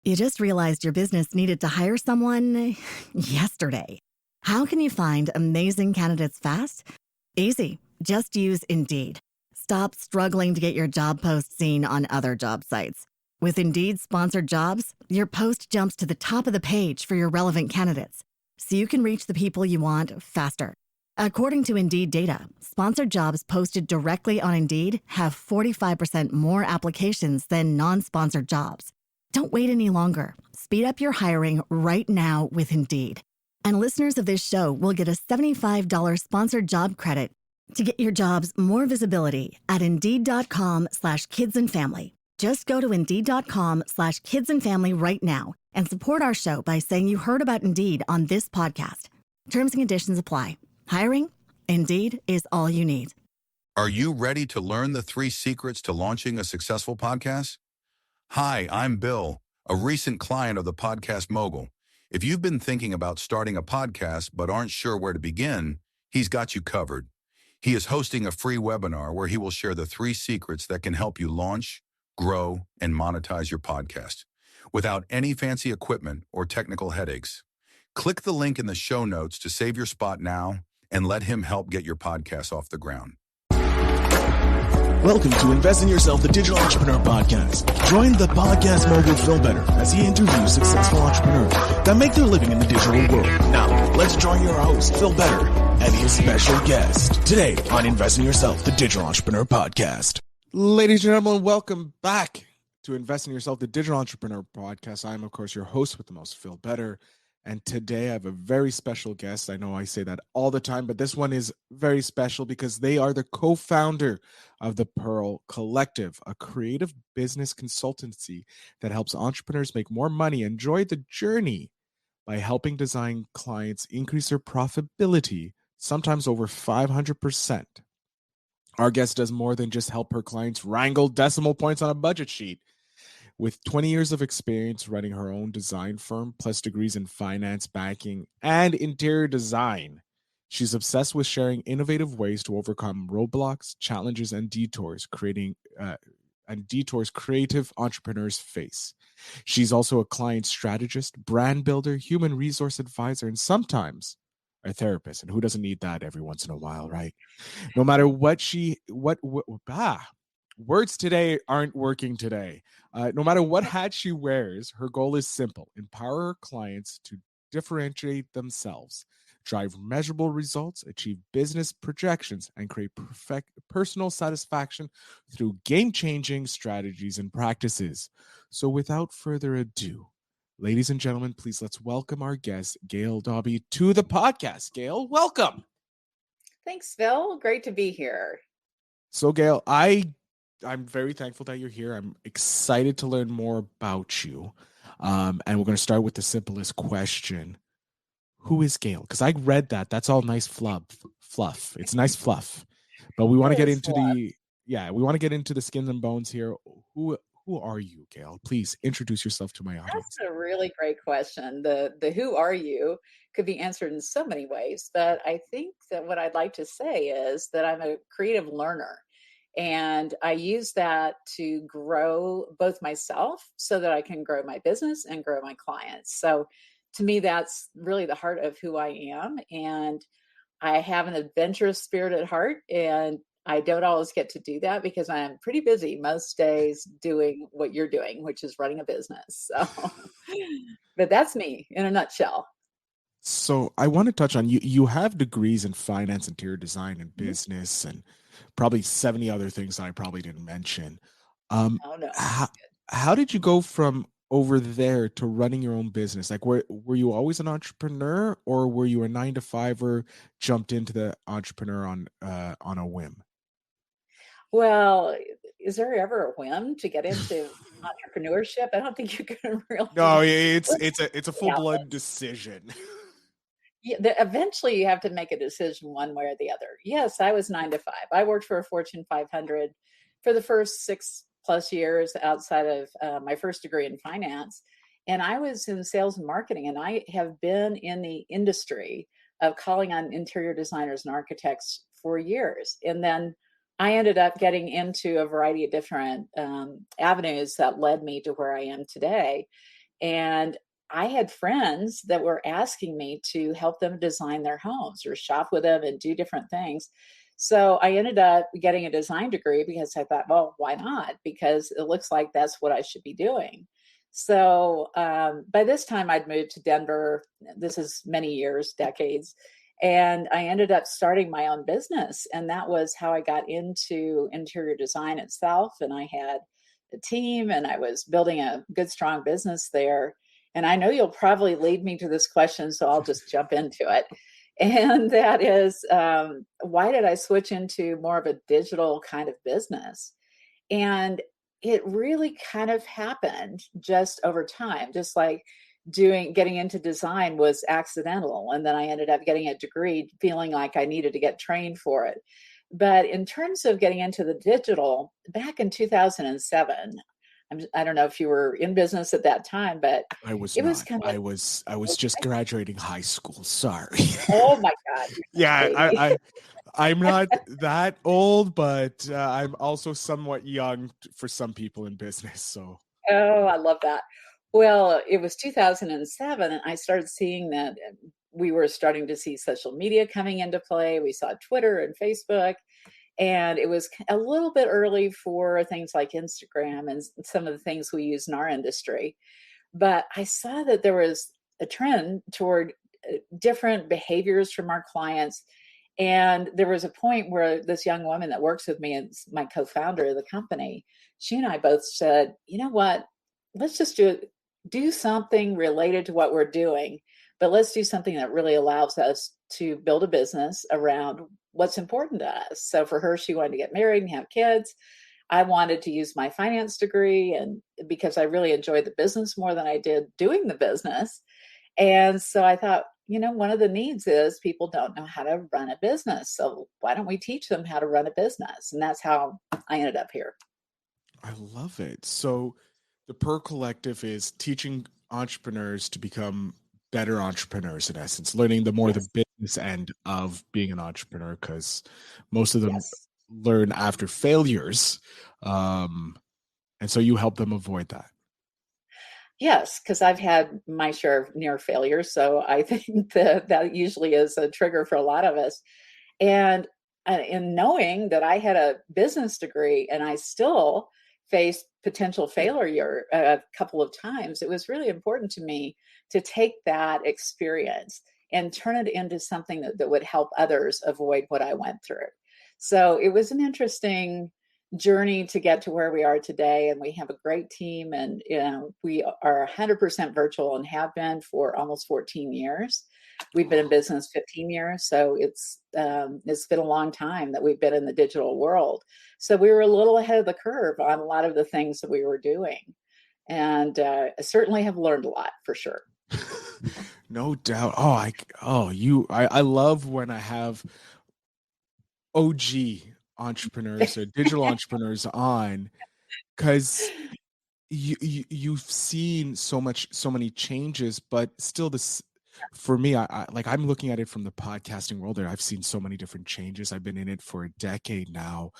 You just realized your business needed to hire someone yesterday. How can you find amazing candidates fast? Easy. Just use Indeed. Stop struggling to get your job post seen on other job sites. With Indeed sponsored jobs, your post jumps to the top of the page for your relevant candidates, so you can reach the people you want faster. According to Indeed data, sponsored jobs posted directly on Indeed have 45% more applications than non-sponsored jobs. Don't wait any longer. Speed up your hiring right now with Indeed. And listeners of this show will get a $75 sponsored job credit to get your jobs more visibility at Indeed.com/kidsandfamily. Just go to Indeed.com/kidsandfamily right now and support our show by saying you heard about Indeed on this podcast. Terms and conditions apply. Hiring? Indeed is all you need. Are you ready to learn the 3 secrets to launching a successful podcast? Hi, I'm Bill, a recent client of the Podcast Mogul. If you've been thinking about starting a podcast but aren't sure where to begin, he's got you covered. He is hosting a free webinar where he will share the 3 secrets that can help you launch, grow, and monetize your podcast without any fancy equipment or technical headaches. Click the link in the show notes to save your spot now and let him help get your podcast off the ground. Welcome to Invest in Yourself, the Digital Entrepreneur Podcast. Join the Podcast Mogul Phil Better as he interviews successful entrepreneurs that make their living in the digital world. Now, let's join your host, Phil Better, and his special guest today on Invest in Yourself, the Digital Entrepreneur Podcast. Ladies and gentlemen, welcome back to Invest in Yourself, the Digital Entrepreneur Podcast. I'm, of course, your host with the most, Phil Better. And today I have a very special guest. I know I say that all the time, but this one is very special because they are the co-founder of the Pearl Collective, a creative business consultancy that helps entrepreneurs make more money, enjoy the journey by helping design clients increase their profitability, sometimes over 500%. Our guest does more than just help her clients wrangle decimal points on a budget sheet. With 20 years of experience running her own design firm, plus degrees in finance, banking, and interior design, she's obsessed with sharing innovative ways to overcome roadblocks, challenges, and detours, creative entrepreneurs face. She's also a client strategist, brand builder, human resource advisor, and sometimes a therapist. And who doesn't need that every once in a while, right? No matter words today aren't working today. No matter what hat she wears, her goal is simple: empower her clients to differentiate themselves, drive measurable results, achieve business projections, and create personal satisfaction through game-changing strategies and practices. So without further ado, ladies and gentlemen, please let's welcome our guest, Gail Doby, to the podcast. Gail, welcome. Thanks, Phil. Great to be here. So Gail, I'm very thankful that you're here. I'm excited to learn more about you. And we're going to start with the simplest question. Who is Gail? Because I read that. That's all nice fluff. It's nice fluff. But we want to get into the skin and bones here. Who are you, Gail? Please introduce yourself to my audience. That's a really great question. The who are you could be answered in so many ways. But I think that what I'd like to say is that I'm a creative learner. And I use that to grow both myself so that I can grow my business and grow my clients. So to me, that's really the heart of who I am. And I have an adventurous spirit at heart. And I don't always get to do that because I'm pretty busy most days doing what you're doing, which is running a business. So, but that's me in a nutshell. So I want to touch on you have degrees in finance, interior design, and business, and probably 70 other things that I probably didn't mention. Oh, no. How did you go from over there to running your own business? Like, were you always an entrepreneur, or were you a 9-to-5er, jumped into the entrepreneur on a whim? Well, is there ever a whim to get into entrepreneurship? I don't think you can really. No, it's a full-blood decision. Yeah, eventually you have to make a decision one way or the other. Yes, I was 9 to 5. I worked for a Fortune 500 for the first 6+ years outside of my first degree in finance. And I was in sales and marketing, and I have been in the industry of calling on interior designers and architects for years. And then I ended up getting into a variety of different avenues that led me to where I am today. And I had friends that were asking me to help them design their homes or shop with them and do different things. So I ended up getting a design degree because I thought, well, why not? Because it looks like that's what I should be doing. So by this time, I'd moved to Denver. This is many years, decades. And I ended up starting my own business. And that was how I got into interior design itself. And I had a team and I was building a good, strong business there. And I know you'll probably lead me to this question, so I'll just jump into it. And that is, why did I switch into more of a digital kind of business? And it really kind of happened just over time, just like getting into design was accidental. And then I ended up getting a degree feeling like I needed to get trained for it. But in terms of getting into the digital, back in 2007, I don't know if you were in business at that time, but I was it was not. kind of, I was just graduating high school. Sorry. oh my God, you're such a Yeah, baby. I'm not that old, but I'm also somewhat young for some people in business. So Oh, I love that. Well, it was 2007, and I started seeing that we were starting to see social media coming into play. We saw Twitter and Facebook, and it was a little bit early for things like Instagram and some of the things we use in our industry. But I saw that there was a trend toward different behaviors from our clients. And there was a point where this young woman that works with me and my co-founder of the company, she and I both said, you know what, let's just do something related to what we're doing, but let's do something that really allows us to build a business around what's important to us. So for her, she wanted to get married and have kids. I wanted to use my finance degree, and because I really enjoyed the business more than I did doing the business. And so I thought, one of the needs is people don't know how to run a business. So why don't we teach them how to run a business? And that's how I ended up here. I love it. So the Per Collective is teaching entrepreneurs to become better entrepreneurs, in essence, learning the Yes. business end of being an entrepreneur, because most of them Yes. learn after failures. Um, and so you help them avoid that. Yes, because I've had my share of near failures. So I think that usually is a trigger for a lot of us. And in knowing that I had a business degree and I still faced potential failure a couple of times, it was really important to me to take that experience and turn it into something that would help others avoid what I went through. So it was an interesting journey to get to where we are today, and we have a great team, and we are 100% virtual and have been for almost 14 years. We've been in business 15 years, so it's been a long time that we've been in the digital world. So we were a little ahead of the curve on a lot of the things that we were doing, and I certainly have learned a lot for sure. No doubt. I love when I have OG entrepreneurs or digital entrepreneurs on, because you've seen so many changes, but still this, for me, I like, I'm looking at it from the podcasting world there. I've seen so many different changes. I've been in it for a decade now,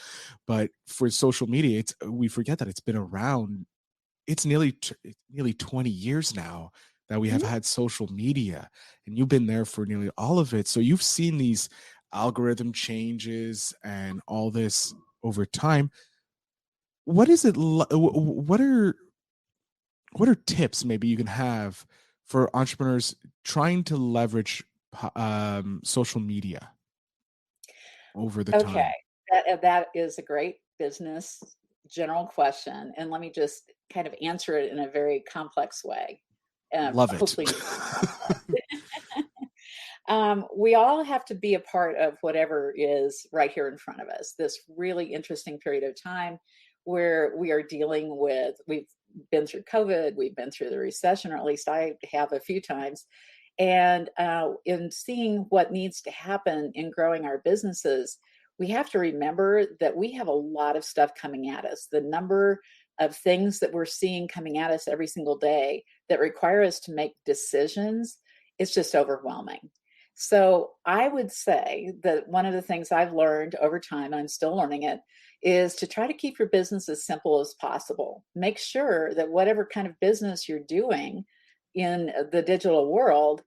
but for social media, we forget that it's been around. It's nearly 20 years now that we have Mhm. had social media, and you've been there for nearly all of it. So you've seen these algorithm changes and all this over time. What is it? What are tips maybe you can have for entrepreneurs trying to leverage social media over the Okay, time? that is a great business general question, and let me just kind of answer it in a very complex way. Love it. Hopefully, we all have to be a part of whatever is right here in front of us. This really interesting period of time where we are dealing with. We've been through COVID, we've been through the recession, or at least I have a few times. And in seeing what needs to happen in growing our businesses, we have to remember that we have a lot of stuff coming at us. The number of things that we're seeing coming at us every single day that require us to make decisions is just overwhelming. So I would say that one of the things I've learned over time, I'm still learning it, is to try to keep your business as simple as possible. Make sure that whatever kind of business you're doing in the digital world,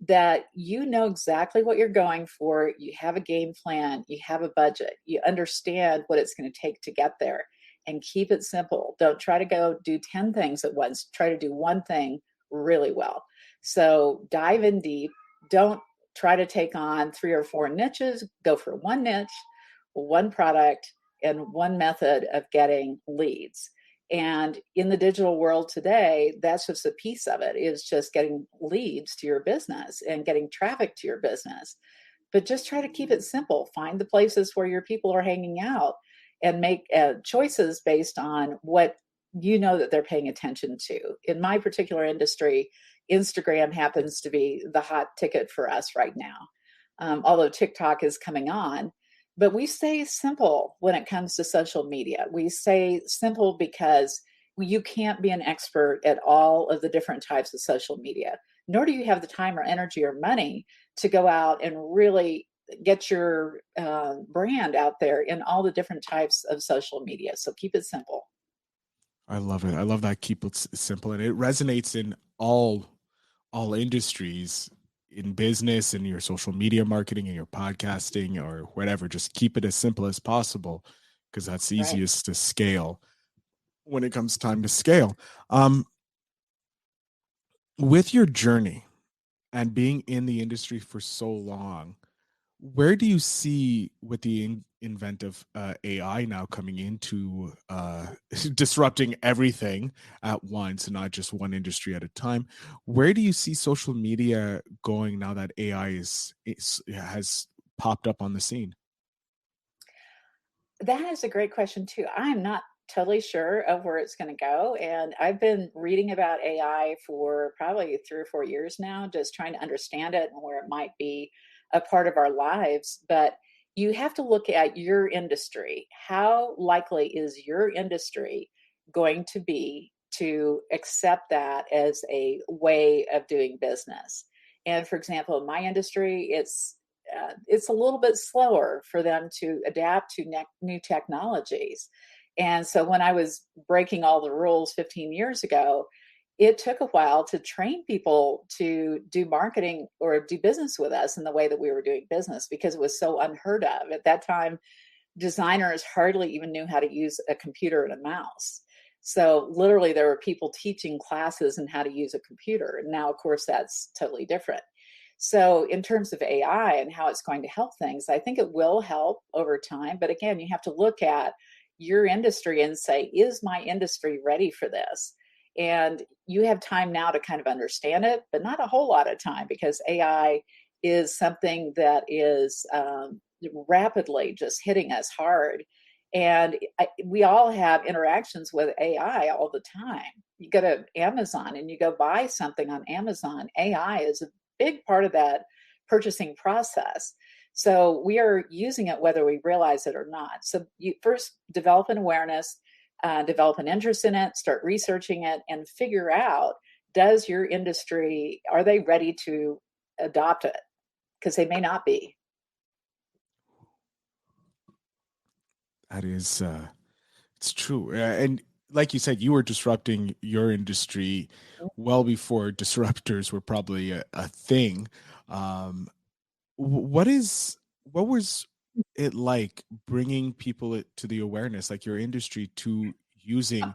that you know exactly what you're going for, you have a game plan, you have a budget, you understand what it's going to take to get there, and keep it simple. Don't try to go do 10 things at once. Try to do one thing really well. So dive in deep. Don't try to take on 3 or 4 niches. Go for one niche, one product, and one method of getting leads. And in the digital world today, that's just a piece of it, is just getting leads to your business and getting traffic to your business. But just try to keep it simple. Find the places where your people are hanging out and make choices based on what you know that they're paying attention to. In my particular industry, Instagram happens to be the hot ticket for us right now, although TikTok is coming on. But we stay simple when it comes to social media. We say simple because you can't be an expert at all of the different types of social media, nor do you have the time or energy or money to go out and really get your brand out there in all the different types of social media. So keep it simple. I love it. I love that. Keep it simple, and it resonates in all industries, in business, in your social media marketing, in your podcasting, or whatever. Just keep it as simple as possible, because that's Right. easiest to scale when it comes time to scale. Um, with your journey and being in the industry for so long, where do you see with the inventive AI now coming into disrupting everything at once, and not just one industry at a time? Where do you see social media going now that AI has popped up on the scene? That is a great question too. I'm not totally sure of where it's going to go. And I've been reading about AI for probably 3 or 4 years now, just trying to understand it and where it might be a part of our lives. But you have to look at your industry. How likely is your industry going to be to accept that as a way of doing business? And for example, in my industry, it's a little bit slower for them to adapt to new technologies. And so when I was breaking all the rules 15 years ago, it took a while to train people to do marketing or do business with us in the way that we were doing business, because it was so unheard of. At that time, designers hardly even knew how to use a computer and a mouse. So literally there were people teaching classes on how to use a computer. And now, of course, that's totally different. So in terms of AI and how it's going to help things, I think it will help over time. But again, you have to look at your industry and say, is my industry ready for this? And you have time now to kind of understand it, but not a whole lot of time, because AI is something that is rapidly just hitting us hard. And we all have interactions with AI all the time. You go to Amazon and you go buy something on Amazon, AI is a big part of that purchasing process. So we are using it whether we realize it or not. So you first develop an awareness, develop an interest in it, start researching it, and figure out, does your industry, are they ready to adopt it? Because they may not be. That is, it's true. And like you said, you were disrupting your industry well before disruptors were probably a thing. Um, what was it like bringing people to the awareness, like your industry, to using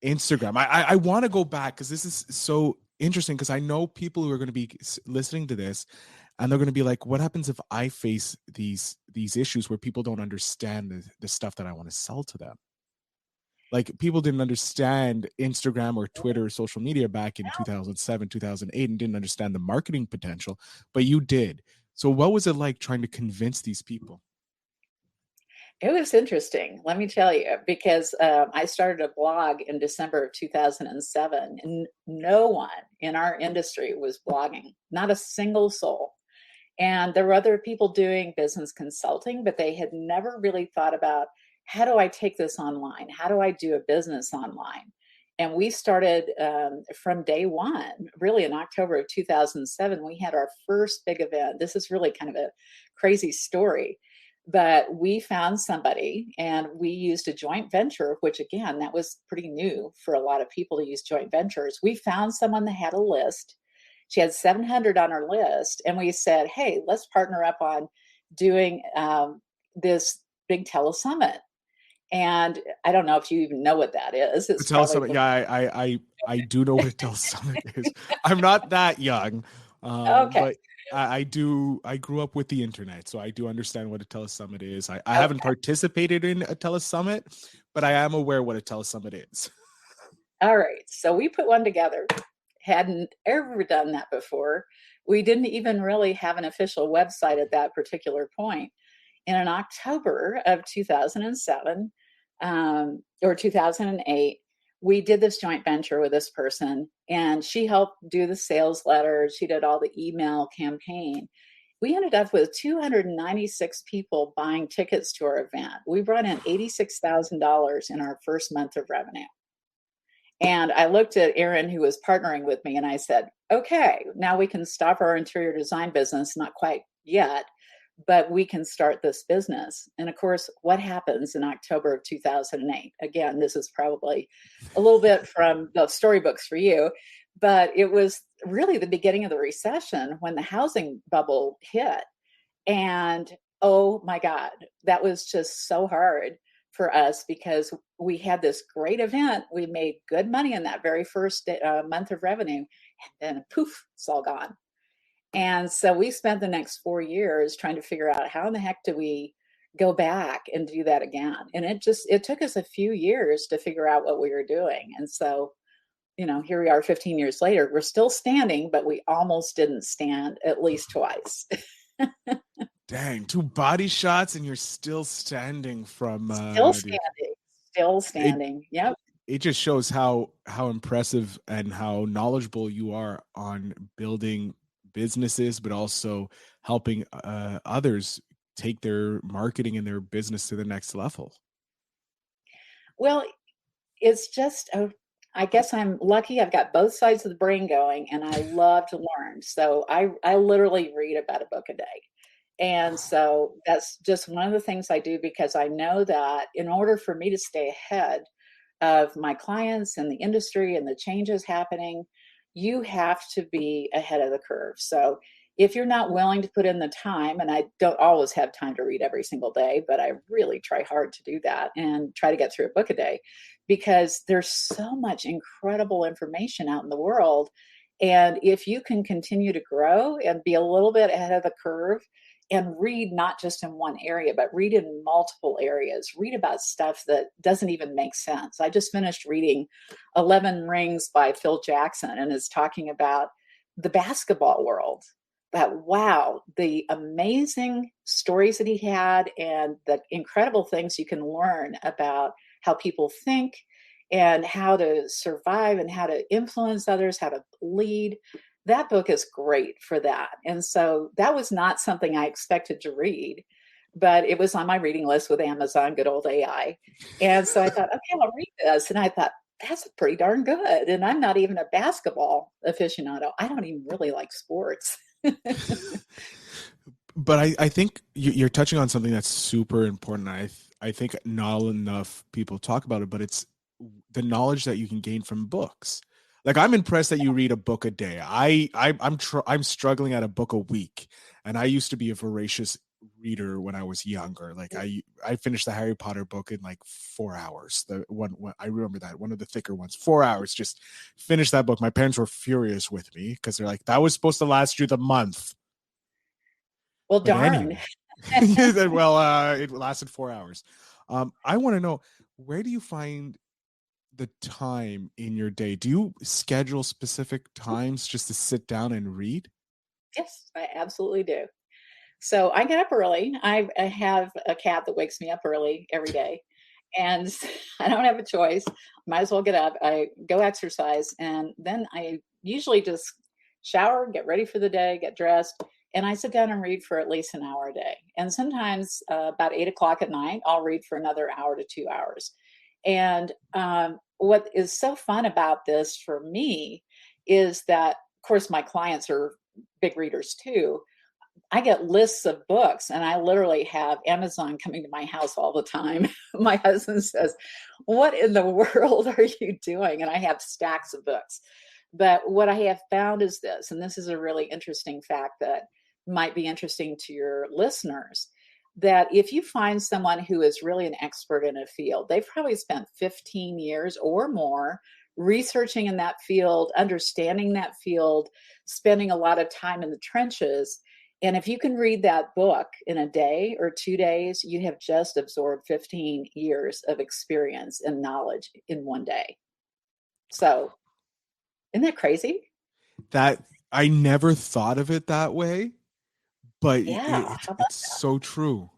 Instagram? I want to go back because this is so interesting, because I know people who are going to be listening to this, and they're going to be like, what happens if I face these issues where people don't understand the stuff that I want to sell to them? Like, people didn't understand Instagram or Twitter or social media back in 2007, 2008, and didn't understand the marketing potential, but you did. So what was it like trying to convince these people? It was interesting, let me tell you, because I started a blog in December of 2007, and no one in our industry was blogging, not a single soul. And there were other people doing business consulting, but they had never really thought about, how do I take this online? How do I do a business online? And we started from day one, really in October of 2007, we had our first big event. This is really kind of a crazy story, but we found somebody and we used a joint venture, which again, that was pretty new for a lot of people to use joint ventures. We found someone that had a list. She had 700 on her list. And we said, hey, let's partner up on doing this big telesummit. And I don't know if you even know what that is. It's Tell probably some, yeah, I do know what a telesummit is. I'm not that young, okay. but I do. I grew up with the internet, so I do understand what a telesummit is. I Okay. haven't participated in a telesummit, but I am aware what a telesummit is. All right. So we put one together. Hadn't ever done that before. We didn't even really have an official website at that particular point. And in October of 2007 or 2008, we did this joint venture with this person, and she helped do the sales letters. She did all the email campaign. We ended up with 296 people buying tickets to our event. We brought in $86,000 in our first month of revenue. And I looked at Aaron, who was partnering with me, and I said, okay, now we can stop our interior design business. Not quite yet, but we can start this business. And of course, what happens in October of 2008? Again, this is probably a little bit from the storybooks for you, but it was really the beginning of the recession when the housing bubble hit. And oh my God, that was just so hard for us because we had this great event. We made good money in that very first month of revenue, and then poof, it's all gone. And so we spent the next 4 years trying to figure out how in the heck do we go back and do that again. And it took us a few years to figure out what we were doing. And so, here we are 15 years later, we're still standing, but we almost didn't stand at least twice. Dang, 2 body shots and you're still standing from Still standing. Yep. It just shows how impressive and how knowledgeable you are on building businesses, but also helping others take their marketing and their business to the next level. Well, it's just, I guess I'm lucky. I've got both sides of the brain going, and I love to learn. So I literally read about a book a day. And so that's just one of the things I do, because I know that in order for me to stay ahead of my clients and the industry and the changes happening, you have to be ahead of the curve. So if you're not willing to put in the time, and I don't always have time to read every single day, but I really try hard to do that and try to get through a book a day, because there's so much incredible information out in the world. And if you can continue to grow and be a little bit ahead of the curve, and read not just in one area, but read in multiple areas. Read about stuff that doesn't even make sense. I just finished reading 11 Rings by Phil Jackson, and is talking about the basketball world. That, wow, the amazing stories that he had and the incredible things you can learn about how people think and how to survive and how to influence others, how to lead. That book is great for that. And so that was not something I expected to read, but it was on my reading list with Amazon, good old AI. And so I thought, okay, I'll read this. And I thought, that's pretty darn good. And I'm not even a basketball aficionado. I don't even really like sports. But I think you're touching on something that's super important. I think not enough people talk about it, but it's the knowledge that you can gain from books. Like, I'm impressed that you read a book a day. I'm struggling at a book a week, and I used to be a voracious reader when I was younger. Like, I finished the Harry Potter book in like 4 hours. The one I remember that, one of the thicker ones, 4 hours, just finished that book. My parents were furious with me because they're like, that was supposed to last you the month. Well, But darn. anyway, well, it lasted 4 hours. I want to know, where do you find the time in your day? Do you schedule specific times just to sit down and read? Yes, I absolutely do. So I get up early. I have a cat that wakes me up early every day. And I don't have a choice. Might as well get up. I go exercise. And then I usually just shower, get ready for the day, get dressed. And I sit down and read for at least an hour a day. And sometimes about 8 o'clock at night, I'll read for another hour to 2 hours. And what is so fun about this for me is that, of course, my clients are big readers too. I get lists of books, and I literally have Amazon coming to my house all the time. My husband says, "What in the world are you doing?" And I have stacks of books. But what I have found is this, and this is a really interesting fact that might be interesting to your listeners, that if you find someone who is really an expert in a field, they've probably spent 15 years or more researching in that field, understanding that field, spending a lot of time in the trenches. And if you can read that book in a day or 2 days, you have just absorbed 15 years of experience and knowledge in one day. So, isn't that crazy? That I never thought of it that way, but Yeah. it's so true.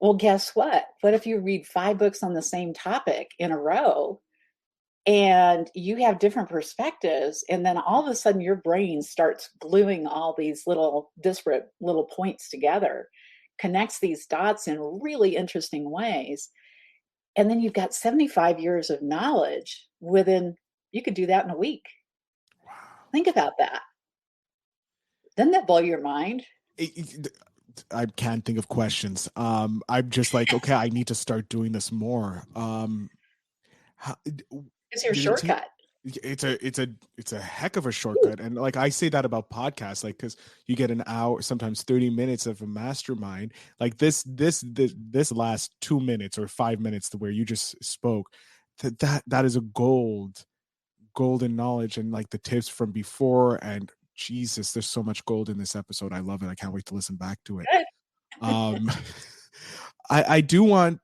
Well, guess what? What if you read 5 books on the same topic in a row and you have different perspectives, and then all of a sudden your brain starts gluing all these little disparate little points together, connects these dots in really interesting ways, and then you've got 75 years of knowledge within, you could do that in a week. Wow. Think about that. Doesn't that blow your mind? I can't think of questions. I'm just like, okay, I need to start doing this more. It's your Did it take? shortcut. It's a heck of a shortcut, and like I say that about podcasts, like because you get an hour, sometimes 30 minutes of a mastermind. Like this last 2 minutes or 5 minutes to where you just spoke, that is a golden knowledge, and like the tips from before. And Jesus, there's so much gold in this episode. I love it. I can't wait to listen back to it. Um, I do want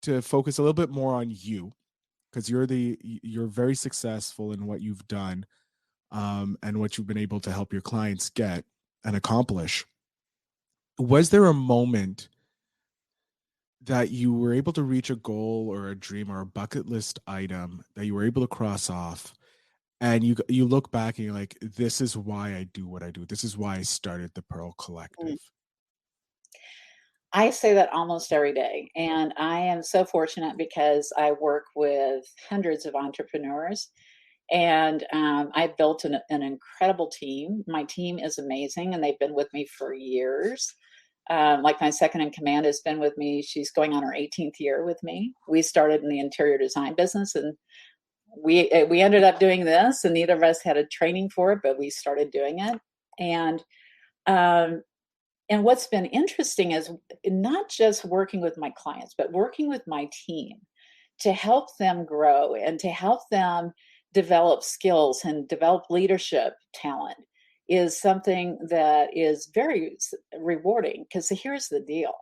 to focus a little bit more on you, because you're very successful in what you've done, and what you've been able to help your clients get and accomplish. Was there a moment that you were able to reach a goal or a dream or a bucket list item that you were able to cross off, and you look back and you're like, this is why I do what I do. This is why I started the Pearl Collective. I say that almost every day. And I am so fortunate because I work with hundreds of entrepreneurs, and I've built an incredible team. My team is amazing, and they've been with me for years. Like my second in command has been with me. She's going on her 18th year with me. We started in the interior design business, and we ended up doing this, and neither of us had a training for it, but we started doing it. Um, and what's been interesting is not just working with my clients, but working with my team to help them grow and to help them develop skills and develop leadership talent is something that is very rewarding. Because here's the deal.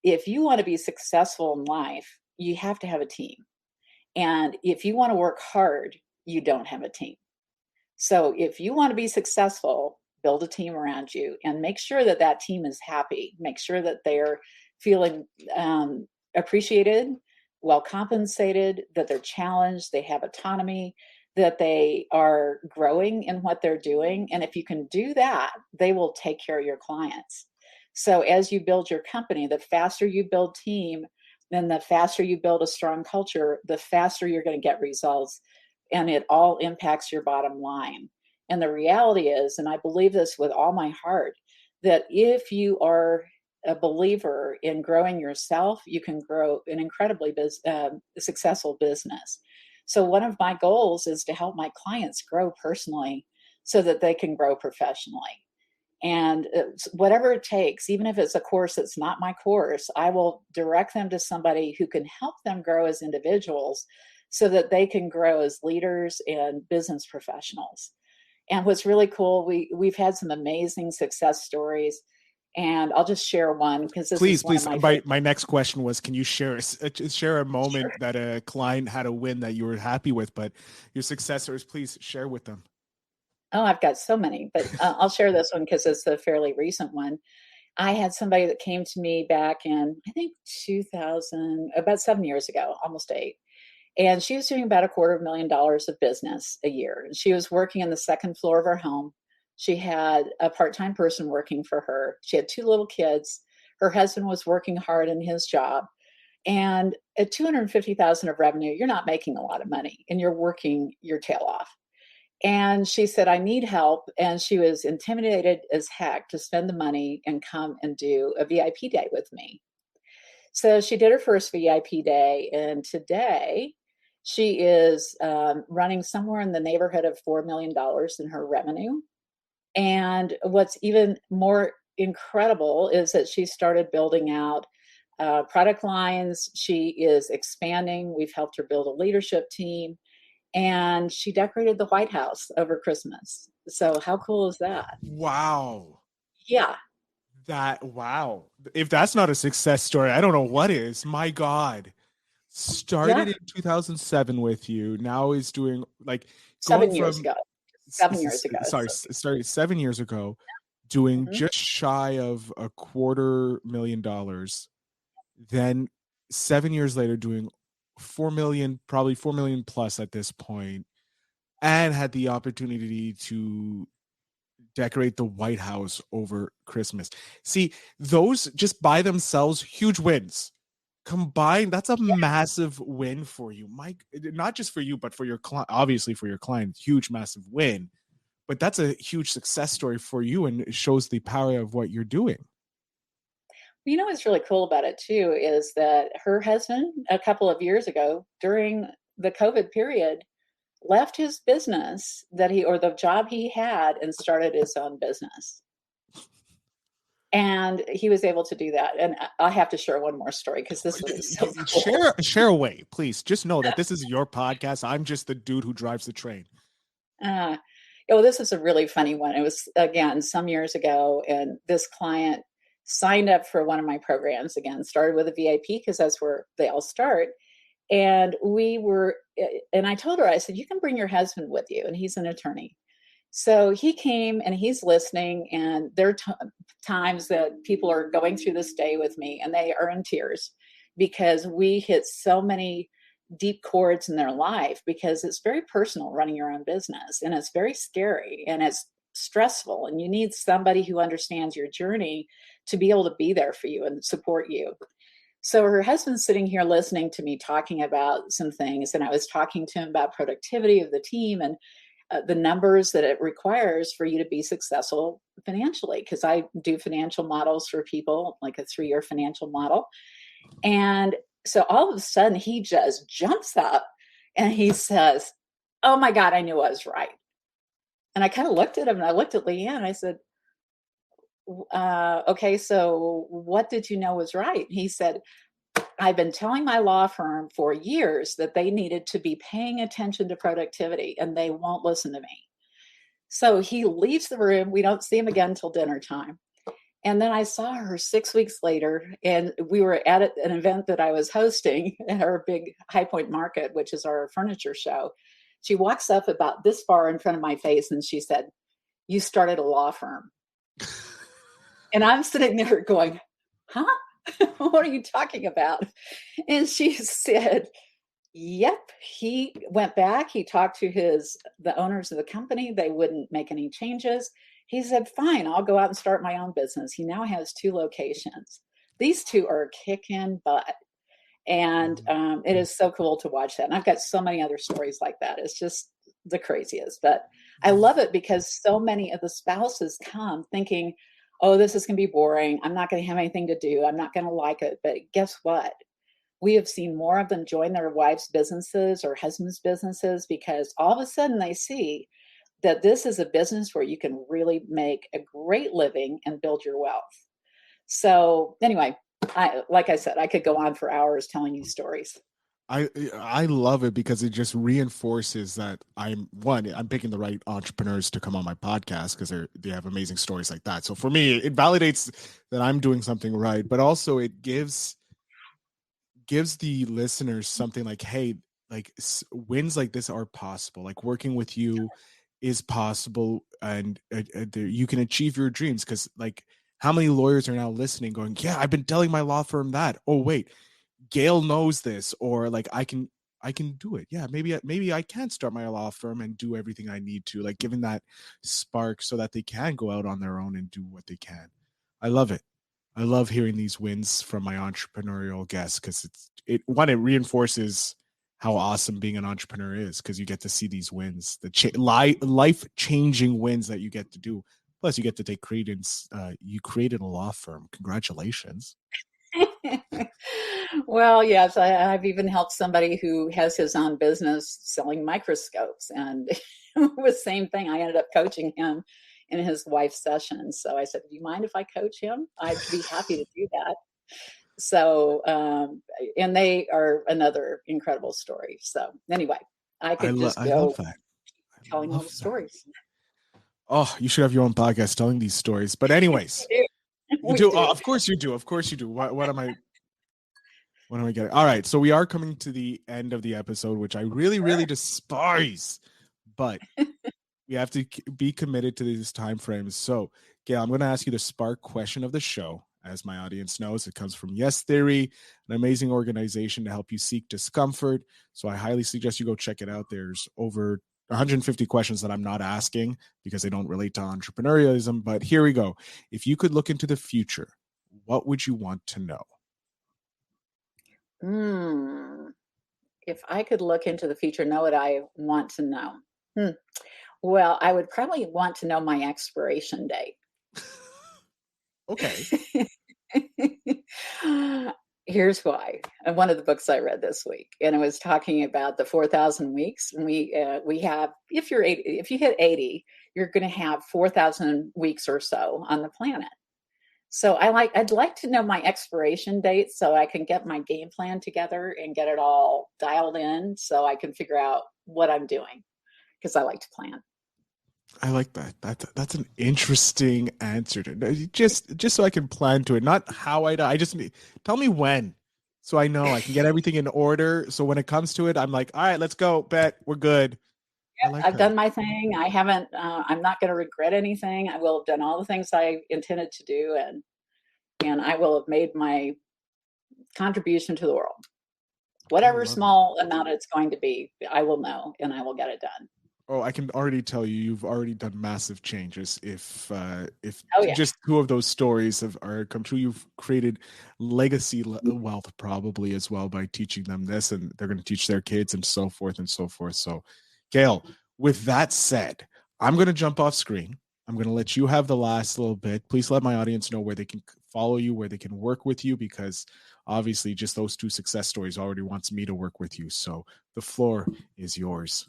If you want to be successful in life, you have to have a team. And if you want to work hard, you don't have a team. So if you want to be successful, build a team around you and make sure that that team is happy. Make sure that they're feeling appreciated, well compensated, that they're challenged, they have autonomy, that they are growing in what they're doing. And if you can do that, they will take care of your clients. So as you build your company, the faster you build team, then the faster you build a strong culture, the faster you're going to get results. And it all impacts your bottom line. And the reality is, and I believe this with all my heart, that if you are a believer in growing yourself, you can grow an incredibly successful business. So one of my goals is to help my clients grow personally so that they can grow professionally. And whatever it takes, even if it's a course that's not my course, I will direct them to somebody who can help them grow as individuals so that they can grow as leaders and business professionals. And what's really cool, we've had some amazing success stories, and I'll just share one because this is one of my My next question was, can you share a moment Sure. that a client had a win that you were happy with, but your successors, please share with them. Oh, I've got so many, but I'll share this one because it's a fairly recent one. I had somebody that came to me back in, I think 2000, about 7 years ago, almost 8. And she was doing about $250,000 of business a year. And she was working on the second floor of her home. She had a part-time person working for her. She had 2 little kids. Her husband was working hard in his job. And at 250,000 of revenue, you're not making a lot of money and you're working your tail off. And she said, I need help. And she was intimidated as heck to spend the money and come and do a VIP day with me. So she did her first VIP day. And today she is running somewhere in the neighborhood of $4 million in her revenue. And what's even more incredible is that she started building out product lines. She is expanding. We've helped her build a leadership team. And she decorated the White House over Christmas. So how cool is that? Wow. Yeah. Wow. If that's not a success story, I don't know what is. My God. Started in 2007 with you. Now is doing like 7 years ago. 7 years ago. Sorry, started 7 years ago, doing just shy of $250,000. Then 7 years later, doing 4 million, probably 4 million plus at this point, and had the opportunity to decorate the White House over Christmas. See, those just by themselves, huge wins. Combined, that's a massive win for you, Mike. Not just for you, but for your client. Obviously, for your client, huge, massive win. But that's a huge success story for you, and it shows the power of what you're doing. You know what's really cool about it too is that her husband, a couple of years ago, during the COVID period, left his business or the job he had and started his own business. And he was able to do that. And I have to share one more story because this was so cool. Share away, please. Just know that this is your podcast. I'm just the dude who drives the train. This is a really funny one. It was, again, some years ago, and this client signed up for one of my programs. Again, started with a VIP because that's where they all start. And I told her, I said, you can bring your husband with you. And he's an attorney. So he came and he's listening, and there are times that people are going through this day with me and they are in tears because we hit so many deep chords in their life, because it's very personal running your own business, and it's very scary and it's stressful, and you need somebody who understands your journey to be able to be there for you and support you. So her husband's sitting here listening to me talking about some things, and I was talking to him about productivity of the team and the numbers that it requires for you to be successful financially, because I do financial models for people, like a 3-year financial model. And so all of a sudden he just jumps up and he says, oh my God, I knew I was right. And I kind of looked at him and I looked at Leanne and I said, okay, so what did you know was right? He said, I've been telling my law firm for years that they needed to be paying attention to productivity, and they won't listen to me. So he leaves the room. We don't see him again until dinner time. And then I saw her 6 weeks later, and we were at an event that I was hosting at our big High Point Market, which is our furniture show. She walks up about this far in front of my face and she said, you started a law firm. And I'm sitting there going, huh? What are you talking about? And she said, yep. He went back. He talked to the owners of the company. They wouldn't make any changes. He said, fine, I'll go out and start my own business. He now has 2 locations. These 2 are kicking butt. And it is so cool to watch that. And I've got so many other stories like that. It's just the craziest. But I love it because so many of the spouses come thinking, oh, this is going to be boring. I'm not going to have anything to do. I'm not going to like it. But guess what? We have seen more of them join their wives' businesses or husbands' businesses because all of a sudden they see that this is a business where you can really make a great living and build your wealth. So anyway, like I said, I could go on for hours telling you stories. I love it because it just reinforces that I'm picking the right entrepreneurs to come on my podcast because they have amazing stories like that. So for me, it validates that I'm doing something right, but also it gives the listeners something like, hey, like wins like this are possible. Like working with you is possible, and you can achieve your dreams. Because like, how many lawyers are now listening, going, yeah, I've been telling my law firm that. Oh wait, Gail knows this, or like I can do it. Yeah, maybe I can start my law firm and do everything I need to, like giving that spark so that they can go out on their own and do what they can. I love it. I love hearing these wins from my entrepreneurial guests because it reinforces how awesome being an entrepreneur is, because you get to see these wins, the life-changing wins that you get to do. Plus, you get to take credence. You created a law firm. Congratulations. Well, yes, I've even helped somebody who has his own business selling microscopes, and it was the same thing. I ended up coaching him in his wife's sessions. So I said, "Do you mind if I coach him? I'd be happy to do that." So, and they are another incredible story. So anyway, I could just I love go that. I telling all love the that. stories. Oh, you should have your own podcast telling these stories. But anyways, you do. Oh, of course you do. Of course you do. What am I getting? All right. So we are coming to the end of the episode, which I really, really despise. But we have to be committed to these time frames. So, Gail, I'm going to ask you the spark question of the show. As my audience knows, it comes from Yes Theory, an amazing organization to help you seek discomfort. So I highly suggest you go check it out. There's over 150 questions that I'm not asking because they don't relate to entrepreneurialism. But here we go. If you could look into the future, what would you want to know? If I could look into the future, know what I want to know. Well, I would probably want to know my expiration date. Okay. Here's why. One of the books I read this week, and it was talking about the 4,000 weeks. And we have, if you hit 80, you're going to have 4,000 weeks or so on the planet. So I'd like to know my expiration date so I can get my game plan together and get it all dialed in so I can figure out what I'm doing, because I like to plan. I like that. That's an interesting answer to just so I can plan to it. Not how I just tell me when, so I know I can get everything in order. So when it comes to it, I'm like, all right, let's go. Bet we're good. Yep, I've done my thing. I haven't. I'm not going to regret anything. I will have done all the things I intended to do, and I will have made my contribution to the world, whatever small amount it's going to be. I will know, and I will get it done. Oh, I can already tell you've already done massive changes. If yeah. Just two of those stories are come true, you've created legacy wealth probably as well by teaching them this, and they're going to teach their kids and so forth and so forth. So, Gail, with that said, I'm going to jump off screen. I'm going to let you have the last little bit. Please let my audience know where they can follow you, where they can work with you, because obviously just those two success stories already wants me to work with you. So the floor is yours.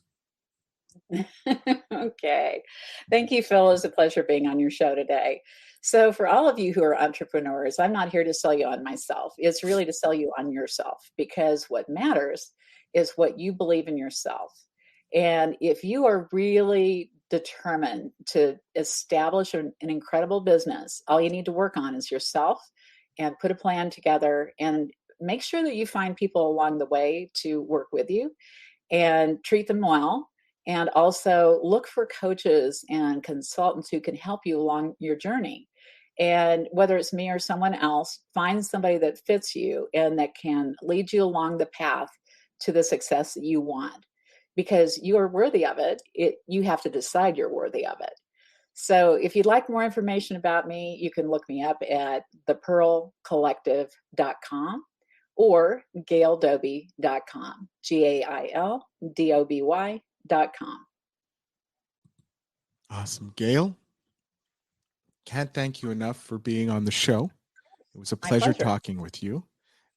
Okay. Thank you, Phil. It was a pleasure being on your show today. So for all of you who are entrepreneurs, I'm not here to sell you on myself. It's really to sell you on yourself, because what matters is what you believe in yourself. And if you are really determined to establish an incredible business, all you need to work on is yourself, and put a plan together, and make sure that you find people along the way to work with you and treat them well. And also look for coaches and consultants who can help you along your journey. And whether it's me or someone else, find somebody that fits you and that can lead you along the path to the success that you want, because you are worthy of it. You have to decide you're worthy of it. So if you'd like more information about me, you can look me up at thepearlcollective.com or gaildoby.com, GAILDOBY.com. Awesome. Gail, can't thank you enough for being on the show. It was a pleasure talking with you,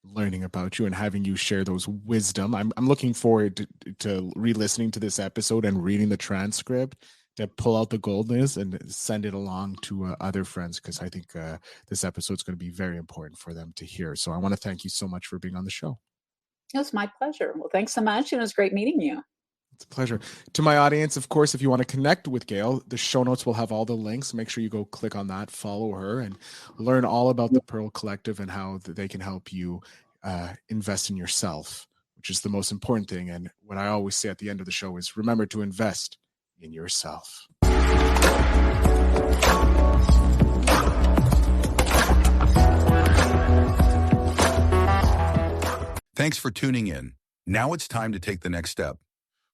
learning about you, and having you share those wisdom. I'm looking forward to re-listening to this episode and reading the transcript to pull out the goldness and send it along to other friends, because I think this episode is going to be very important for them to hear. So I want to thank you so much for being on the show. It was my pleasure. Well, thanks so much. It was great meeting you. It's a pleasure. To my audience, of course, if you want to connect with Gail, the show notes will have all the links. Make sure you go click on that, follow her, and learn all about the Pearl Collective and how they can help you invest in yourself, which is the most important thing. And what I always say at the end of the show is, remember to invest in yourself. Thanks for tuning in. Now it's time to take the next step.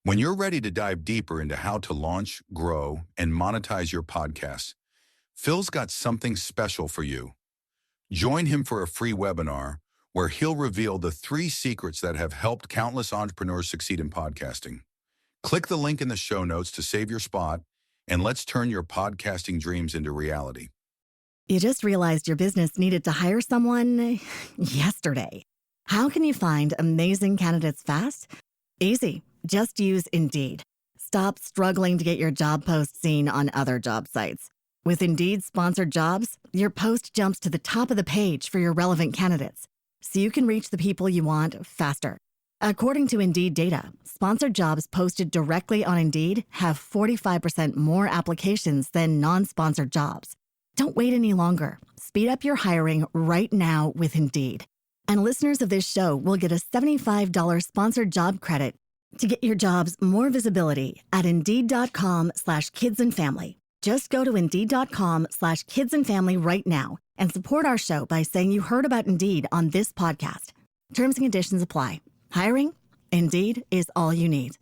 When you're ready to dive deeper into how to launch, grow, and monetize your podcast, Phil's got something special for you. Join him for a free webinar where he'll reveal the 3 secrets that have helped countless entrepreneurs succeed in podcasting. Click the link in the show notes to save your spot, and let's turn your podcasting dreams into reality. You just realized your business needed to hire someone yesterday. How can you find amazing candidates fast? Easy. Just use Indeed. Stop struggling to get your job post seen on other job sites. With Indeed sponsored jobs, your post jumps to the top of the page for your relevant candidates, so you can reach the people you want faster. According to Indeed data, sponsored jobs posted directly on Indeed have 45% more applications than non-sponsored jobs. Don't wait any longer. Speed up your hiring right now with Indeed. And listeners of this show will get a $75 sponsored job credit to get your jobs more visibility at Indeed.com/kidsandfamily. Just go to Indeed.com/kidsandfamily right now and support our show by saying you heard about Indeed on this podcast. Terms and conditions apply. Hiring? Indeed is all you need.